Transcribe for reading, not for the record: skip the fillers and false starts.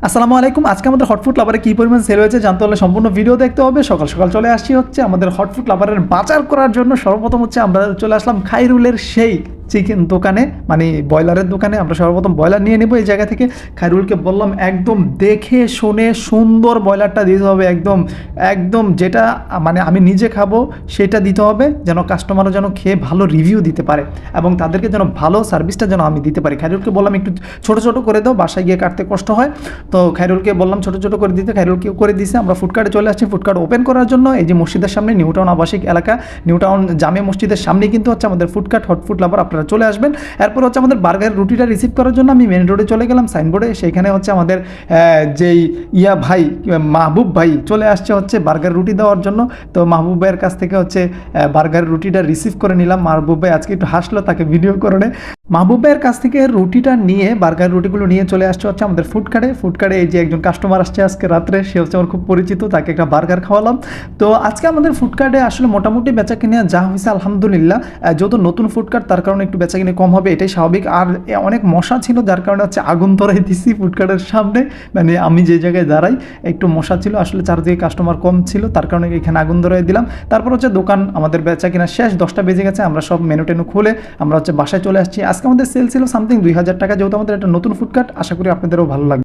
আসসালামু আলাইকুম। আজকে আমাদের হটফুড লাভারে কী পরিমাণ সেল হয়েছে জানতে হলে সম্পূর্ণ ভিডিও দেখতে হবে। সকাল সকাল চলে আসছি হচ্ছে আমাদের হটফুড লাভারের বাজার করার জন্য। সর্বপ্রথম হচ্ছে আমরা চলে আসলাম খাইরুলের সেই চিকেন দোকানে, মানে ব্রয়লারের দোকানে। আমরা সর্বপ্রথম ব্রয়লার নিয়ে নেব এই জায়গা থেকে। খাইরুলকে বললাম একদম দেখে শুনে সুন্দর ব্রয়লারটা দিতে হবে, একদম একদম যেটা মানে আমি নিজে খাবো সেটা দিতে হবে, যেন কাস্টমারও যেন খেয়ে ভালো রিভিউ দিতে পারে এবং তাদেরকে যেন ভালো সার্ভিসটা যেন আমি দিতে পারি। খাইরুলকে বললাম একটু ছোটো ছোটো করে দাও, বাসায় গিয়ে কাটতে কষ্ট হয়। তো খাইরুলকে বললাম ছোটো ছোটো করে দিতে, খাইরুলকে করে দিয়েছে। আমরা ফুডকার্টে চলে আসছি ফুডকার্ট ওপেন করার জন্য। এই যে মসজিদের সামনে, নিউ টাউন আবাসিক এলাকা, নিউ টাউন জামে মসজিদের সামনে কিন্তু হচ্ছে আমাদের ফুডকার্ট হটফুড লাভার। আপনারা চলে আসবেন। এরপর হচ্ছে আমাদের বার্গার রুটিটা রিসিভ করার জন্য আমি মেন রোডে চলে গেলাম, সাইনবোর্ডে। সেইখানে হচ্ছে আমাদের যেই ভাই মাহবুব ভাই চলে আসছে হচ্ছে বার্গার রুটি দেওয়ার জন্য। তো মাহবুব ভাইয়ের কাছ থেকে হচ্ছে বার্গার রুটিটা রিসিভ করে নিলাম। মাহবুব ভাই আজকে একটু হাসলো, তাকে ভিডিও করে। মাহবুব ভাইয়ের কাছ থেকে রুটিটা নিয়ে, বার্গার রুটিগুলো নিয়ে চলে আসছে হচ্ছে আমাদের ফুডকার্টে। এই যে একজন কাস্টমার আসছে আজকে রাত্রে, সে হচ্ছে আমার খুব পরিচিত, তাকে একটা বার্গার খাওয়ালাম। তো আজকে আমাদের ফুডকার্টে আসলে মোটামুটি বেচা কিনে যা হয়েছে আলহামদুলিল্লাহ। যেহেতু নতুন ফুডকার্ট তার কারণে একটু বেচা কিনে কম হবে, এটাই স্বাভাবিক। আর অনেক মশা ছিল যার কারণে হচ্ছে আগুন ধরাই দিছি ফুডকার্টের সামনে, মানে আমি যে জায়গায় দাঁড়াই একটু মশা ছিল, আসলে চারদিকে কাস্টমার কম ছিল তার কারণে এখানে আগুন ধরাই দিলাম। তারপর হচ্ছে দোকান আমাদের বেচা কিনা শেষ, 10টা বেজে গেছে। আমরা সব মেনু টেনু খুলে আমরা হচ্ছে বাসায় চলে আসছি। আজকে আমাদের সেল ছিল সামথিং 2000 টাকা, যেহেতু আমাদের একটা নতুন ফুডকার্ট। আশা করি আপনাদেরও ভালো লাগবে।